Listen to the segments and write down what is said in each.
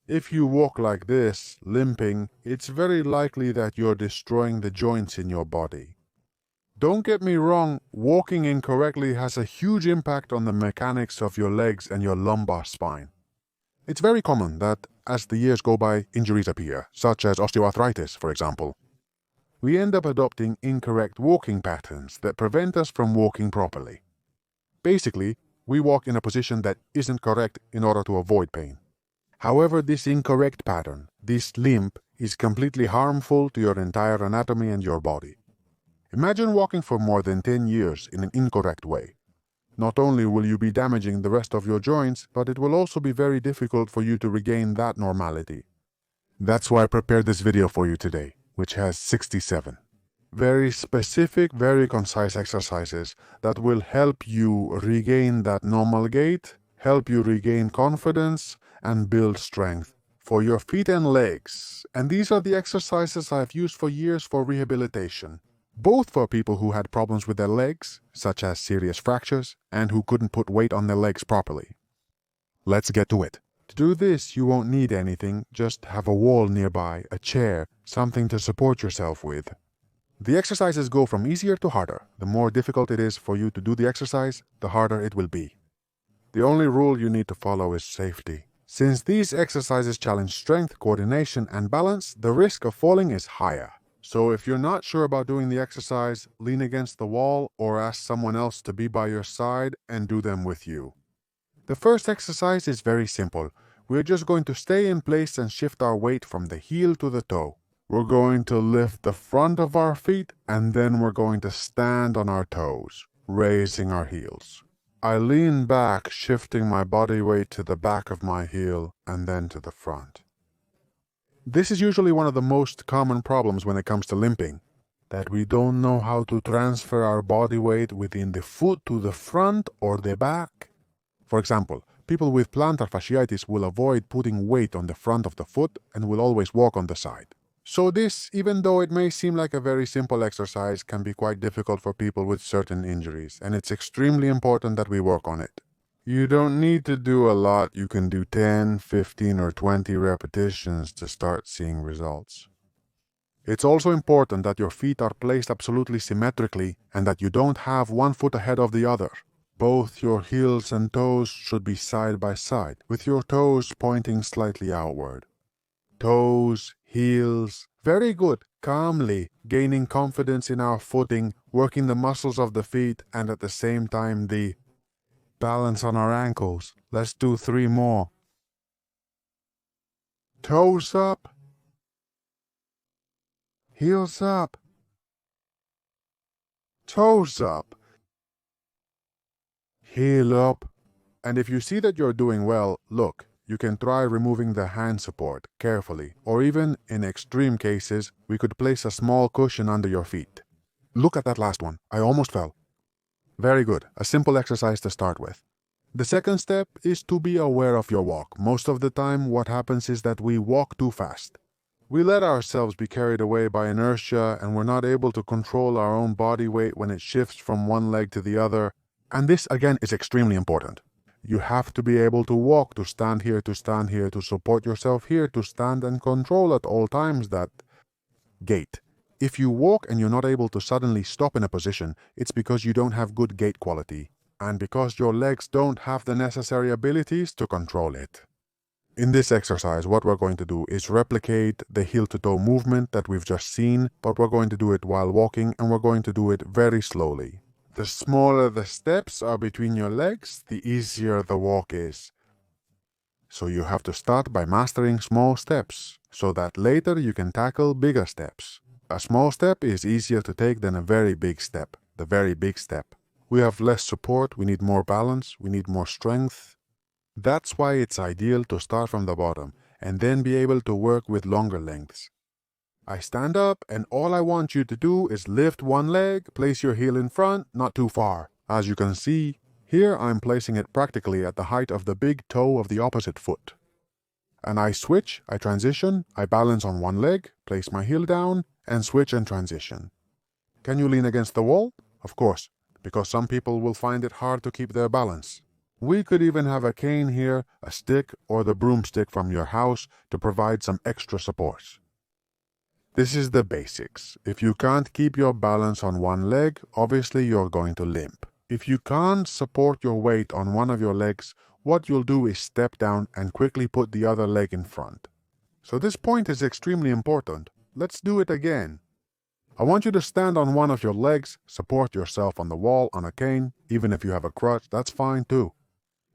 If you walk like this, limping, it's very likely that you're destroying the joints in your body. Don't get me wrong, walking incorrectly has a huge impact on the mechanics of your legs and your lumbar spine. It's very common that, as the years go by, injuries appear, such as osteoarthritis, for example. We end up adopting incorrect walking patterns that prevent us from walking properly. Basically, we walk in a position that isn't correct in order to avoid pain. However, this incorrect pattern, this limp, is completely harmful to your entire anatomy and your body. Imagine walking for more than 10 years in an incorrect way. Not only will you be damaging the rest of your joints, but it will also be very difficult for you to regain that normality. That's why I prepared this video for you today, which has 67 very specific, very concise exercises that will help you regain that normal gait, help you regain confidence, and build strength for your feet and legs. And these are the exercises I've used for years for rehabilitation, both for people who had problems with their legs, such as serious fractures, and who couldn't put weight on their legs properly. Let's get to it. To do this, you won't need anything, just have a wall nearby, a chair, something to support yourself with. The exercises go from easier to harder. The more difficult it is for you to do the exercise, the harder it will be. The only rule you need to follow is safety. Since these exercises challenge strength, coordination, and balance, the risk of falling is higher. So if you're not sure about doing the exercise, lean against the wall or ask someone else to be by your side and do them with you. The first exercise is very simple. We're just going to stay in place and shift our weight from the heel to the toe. We're going to lift the front of our feet and then we're going to stand on our toes, raising our heels. I lean back, shifting my body weight to the back of my heel and then to the front. This is usually one of the most common problems when it comes to limping, that we don't know how to transfer our body weight within the foot to the front or the back. For example, people with plantar fasciitis will avoid putting weight on the front of the foot and will always walk on the side. So this, even though it may seem like a very simple exercise, can be quite difficult for people with certain injuries, and it's extremely important that we work on it. You don't need to do a lot. You can do 10, 15, or 20 repetitions to start seeing results. It's also important that your feet are placed absolutely symmetrically and that you don't have one foot ahead of the other. Both your heels and toes should be side by side, with your toes pointing slightly outward. Toes, heels, very good, calmly, gaining confidence in our footing, working the muscles of the feet, and at the same time the balance on our ankles. Let's do 3 more. Toes up, heels up, toes up, heel up. And if you see that you're doing well, look, you can try removing the hand support carefully, or even, in extreme cases, we could place a small cushion under your feet. Look at that last one. I almost fell. Very good. A simple exercise to start with. The second step is to be aware of your walk. Most of the time, what happens is that we walk too fast. We let ourselves be carried away by inertia, and we're not able to control our own body weight when it shifts from one leg to the other. And this, again, is extremely important. You have to be able to walk, to stand here, to support yourself here, to stand and control at all times that gait. If you walk and you're not able to suddenly stop in a position, it's because you don't have good gait quality, and because your legs don't have the necessary abilities to control it. In this exercise, what we're going to do is replicate the heel-to-toe movement that we've just seen, but we're going to do it while walking, and we're going to do it very slowly. The smaller the steps are between your legs, the easier the walk is. So you have to start by mastering small steps, so that later you can tackle bigger steps. A small step is easier to take than a very big step, the very big step. We have less support, we need more balance, we need more strength. That's why it's ideal to start from the bottom, and then be able to work with longer lengths. I stand up, and all I want you to do is lift one leg, place your heel in front, not too far. As you can see, here I'm placing it practically at the height of the big toe of the opposite foot. And I switch, I transition, I balance on one leg, place my heel down, and switch and transition. Can you lean against the wall? Of course, because some people will find it hard to keep their balance. We could even have a cane here, a stick, or the broomstick from your house to provide some extra support. This is the basics. If you can't keep your balance on one leg, obviously you're going to limp. If you can't support your weight on one of your legs, what you'll do is step down and quickly put the other leg in front. So this point is extremely important. Let's do it again. I want you to stand on one of your legs, support yourself on the wall on a cane. Even if you have a crutch, that's fine too.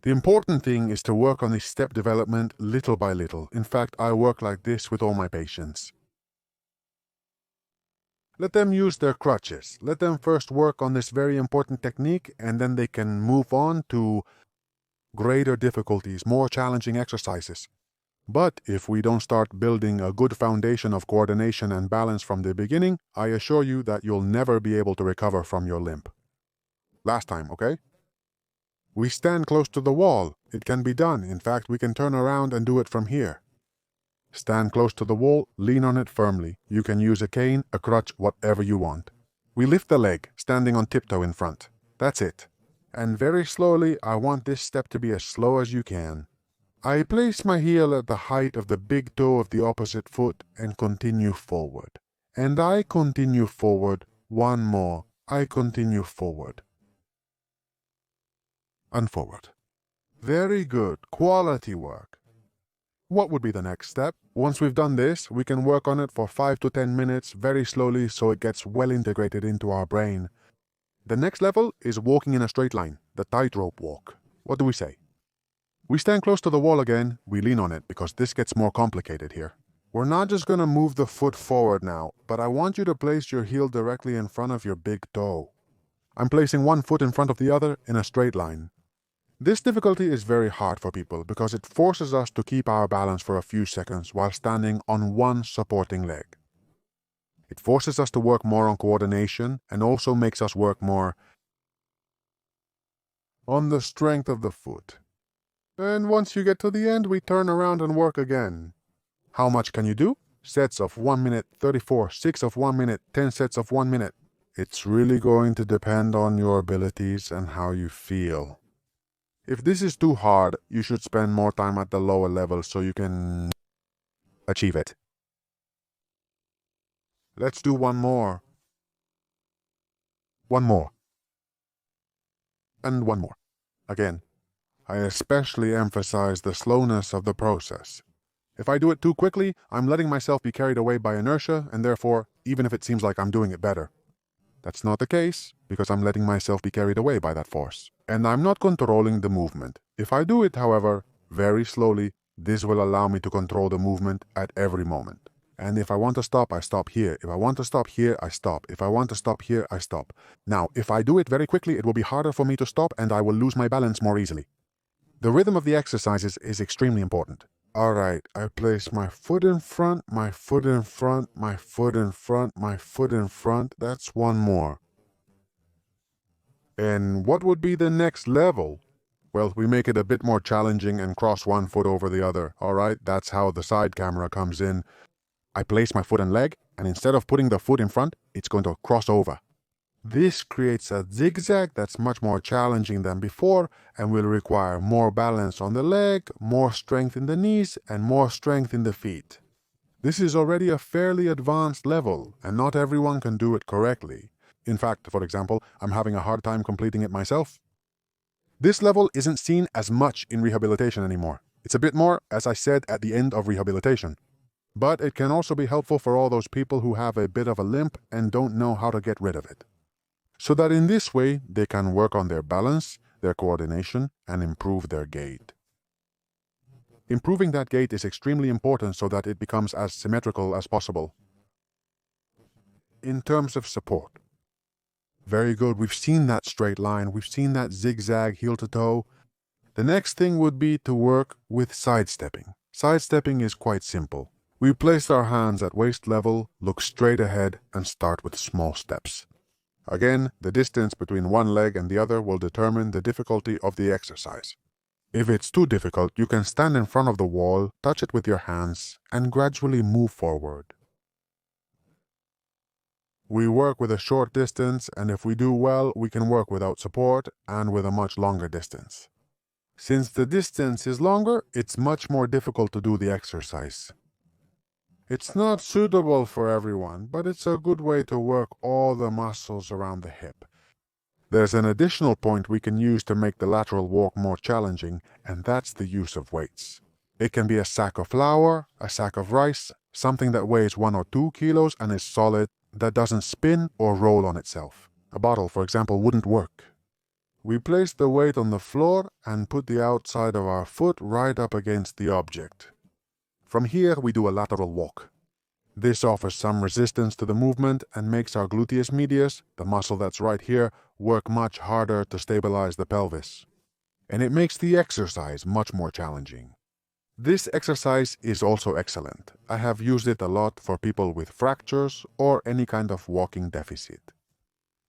The important thing is to work on this step development little by little. In fact, I work like this with all my patients. Let them use their crutches. Let them first work on this very important technique, and then they can move on to greater difficulties, more challenging exercises. But if we don't start building a good foundation of coordination and balance from the beginning, I assure you that you'll never be able to recover from your limp. Last time, okay? We stand close to the wall. It can be done. In fact, we can turn around and do it from here. Stand close to the wall, lean on it firmly. You can use a cane, a crutch, whatever you want. We lift the leg, standing on tiptoe in front. That's it. And very slowly, I want this step to be as slow as you can. I place my heel at the height of the big toe of the opposite foot and continue forward. And I continue forward. One more. I continue forward. And forward. Very good. Quality work. What would be the next step? Once we've done this, we can work on it for 5 to 10 minutes very slowly so it gets well integrated into our brain. The next level is walking in a straight line, the tightrope walk. What do we say? We stand close to the wall again, we lean on it because this gets more complicated here. We're not just going to move the foot forward now, but I want you to place your heel directly in front of your big toe. I'm placing one foot in front of the other in a straight line. This difficulty is very hard for people because it forces us to keep our balance for a few seconds while standing on one supporting leg. It forces us to work more on coordination and also makes us work more on the strength of the foot. And once you get to the end, we turn around and work again. How much can you do? Sets of 1 minute, 34, 6 of 1 minute, 10 sets of 1 minute. It's really going to depend on your abilities and how you feel. If this is too hard, you should spend more time at the lower level so you can achieve it. Let's do one more. One more. And one more. Again, I especially emphasize the slowness of the process. If I do it too quickly, I'm letting myself be carried away by inertia, and therefore, even if it seems like I'm doing it better. That's not the case, because I'm letting myself be carried away by that force. And I'm not controlling the movement. If I do it, however, very slowly, this will allow me to control the movement at every moment. And if I want to stop, I stop here. If I want to stop here, I stop. If I want to stop here, I stop. Now, if I do it very quickly, it will be harder for me to stop and I will lose my balance more easily. The rhythm of the exercises is extremely important. Alright, I place my foot in front, my foot in front, my foot in front, my foot in front. That's one more. And what would be the next level? Well, we make it a bit more challenging and cross one foot over the other. Alright, that's how the side camera comes in. I place my foot and leg, and instead of putting the foot in front, it's going to cross over. This creates a zigzag that's much more challenging than before and will require more balance on the leg, more strength in the knees, and more strength in the feet. This is already a fairly advanced level, and not everyone can do it correctly. In fact, for example, I'm having a hard time completing it myself. This level isn't seen as much in rehabilitation anymore. It's a bit more, as I said, at the end of rehabilitation. But it can also be helpful for all those people who have a bit of a limp and don't know how to get rid of it. So that in this way, they can work on their balance, their coordination, and improve their gait. Improving that gait is extremely important so that it becomes as symmetrical as possible. In terms of support. Very good, we've seen that straight line, we've seen that zigzag heel to toe. The next thing would be to work with sidestepping. Sidestepping is quite simple. We place our hands at waist level, look straight ahead, and start with small steps. Again, the distance between one leg and the other will determine the difficulty of the exercise. If it's too difficult, you can stand in front of the wall, touch it with your hands, and gradually move forward. We work with a short distance, and if we do well, we can work without support and with a much longer distance. Since the distance is longer, it's much more difficult to do the exercise. It's not suitable for everyone, but it's a good way to work all the muscles around the hip. There's an additional point we can use to make the lateral walk more challenging, and that's the use of weights. It can be a sack of flour, a sack of rice, something that weighs 1 or 2 kilos and is solid, that doesn't spin or roll on itself. A bottle, for example, wouldn't work. We place the weight on the floor and put the outside of our foot right up against the object. From here, we do a lateral walk. This offers some resistance to the movement and makes our gluteus medius, the muscle that's right here, work much harder to stabilize the pelvis. And it makes the exercise much more challenging. This exercise is also excellent. I have used it a lot for people with fractures or any kind of walking deficit.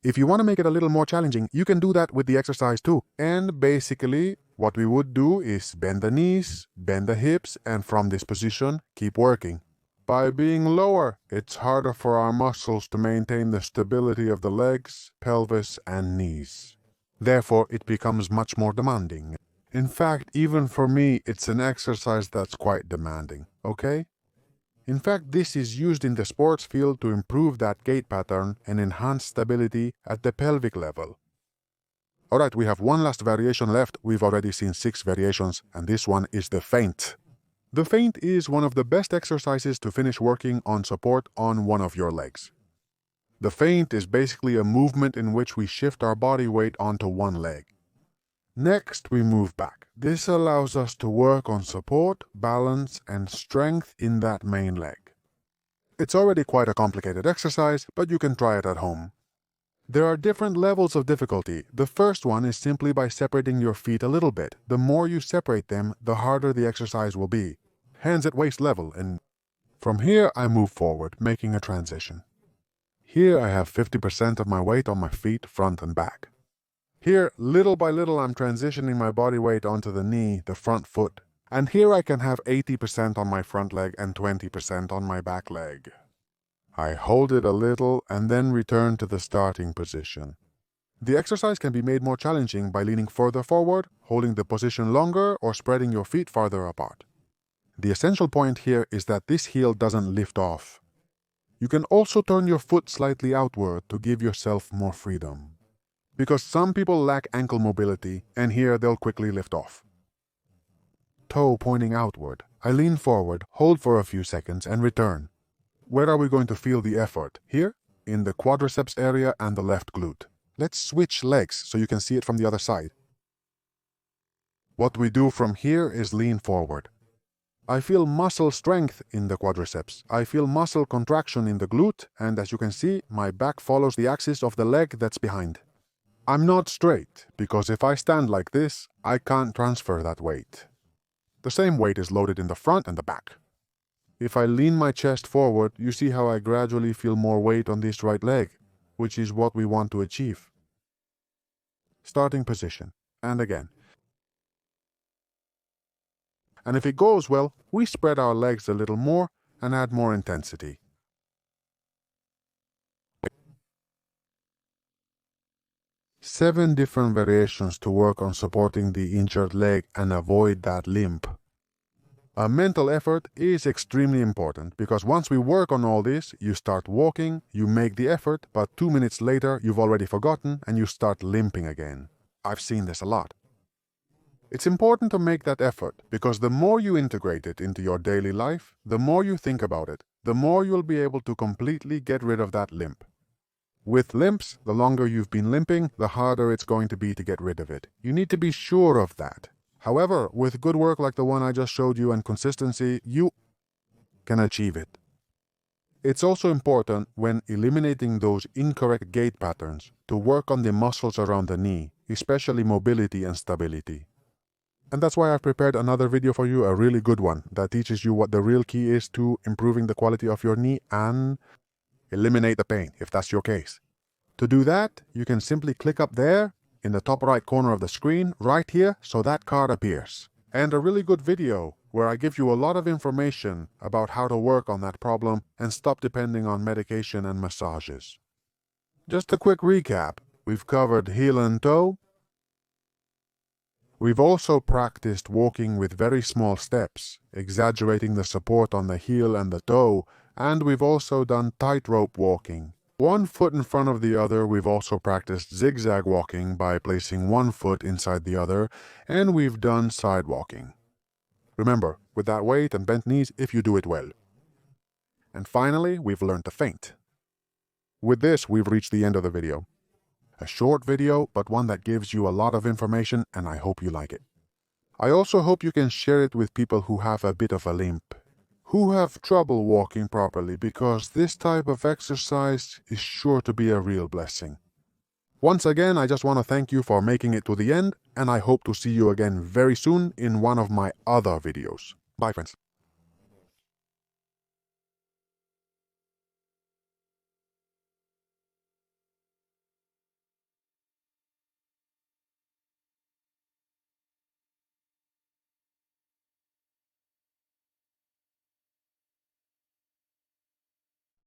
If you want to make it a little more challenging, you can do that with the exercise too. And basically, what we would do is bend the knees, bend the hips, and from this position, keep working. By being lower, it's harder for our muscles to maintain the stability of the legs, pelvis, and knees. Therefore, it becomes much more demanding. In fact, even for me, it's an exercise that's quite demanding, okay? In fact, this is used in the sports field to improve that gait pattern and enhance stability at the pelvic level. Alright, we have one last variation left. We've already seen 6 variations, and this one is the feint. The feint is one of the best exercises to finish working on support on one of your legs. The feint is basically a movement in which we shift our body weight onto one leg. Next, we move back. This allows us to work on support, balance, and strength in that main leg. It's already quite a complicated exercise, but you can try it at home. There are different levels of difficulty. The first one is simply by separating your feet a little bit. The more you separate them, the harder the exercise will be. Hands at waist level, and from here I move forward, making a transition. Here I have 50% of my weight on my feet, front and back. Here, little by little, I'm transitioning my body weight onto the knee, the front foot. And here I can have 80% on my front leg and 20% on my back leg. I hold it a little and then return to the starting position. The exercise can be made more challenging by leaning further forward, holding the position longer, or spreading your feet farther apart. The essential point here is that this heel doesn't lift off. You can also turn your foot slightly outward to give yourself more freedom. Because some people lack ankle mobility, and here they'll quickly lift off. Toe pointing outward. I lean forward, hold for a few seconds, and return. Where are we going to feel the effort? Here, in the quadriceps area and the left glute. Let's switch legs so you can see it from the other side. What we do from here is lean forward. I feel muscle strength in the quadriceps. I feel muscle contraction in the glute, and as you can see, my back follows the axis of the leg that's behind. I'm not straight, because if I stand like this, I can't transfer that weight. The same weight is loaded in the front and the back. If I lean my chest forward, you see how I gradually feel more weight on this right leg, which is what we want to achieve. Starting position, and again. And if it goes well, we spread our legs a little more and add more intensity. Seven different variations to work on supporting the injured leg and avoid that limp. A mental effort is extremely important because once we work on all this, you start walking, you make the effort, but 2 minutes later you've already forgotten and you start limping again. I've seen this a lot. It's important to make that effort because the more you integrate it into your daily life, the more you think about it, the more you'll be able to completely get rid of that limp. With limps, the longer you've been limping, the harder it's going to be to get rid of it. You need to be sure of that. However, with good work like the one I just showed you and consistency, you can achieve it. It's also important when eliminating those incorrect gait patterns to work on the muscles around the knee, especially mobility and stability. And that's why I've prepared another video for you, a really good one, that teaches you what the real key is to improving the quality of your knee and eliminate the pain, if that's your case. To do that, you can simply click up there in the top right corner of the screen, right here, so that card appears. And a really good video where I give you a lot of information about how to work on that problem and stop depending on medication and massages. Just a quick recap. We've covered heel and toe. We've also practiced walking with very small steps, exaggerating the support on the heel and the toe, and we've also done tightrope walking. One foot in front of the other. We've also practiced zigzag walking by placing one foot inside the other, and we've done side walking. Remember, with that weight and bent knees if you do it well. And finally, we've learned to feint. With this, we've reached the end of the video. A short video, but one that gives you a lot of information, and I hope you like it. I also hope you can share it with people who have a bit of a limp, who have trouble walking properly, because this type of exercise is sure to be a real blessing. Once again, I just want to thank you for making it to the end, and I hope to see you again very soon in one of my other videos. Bye, friends.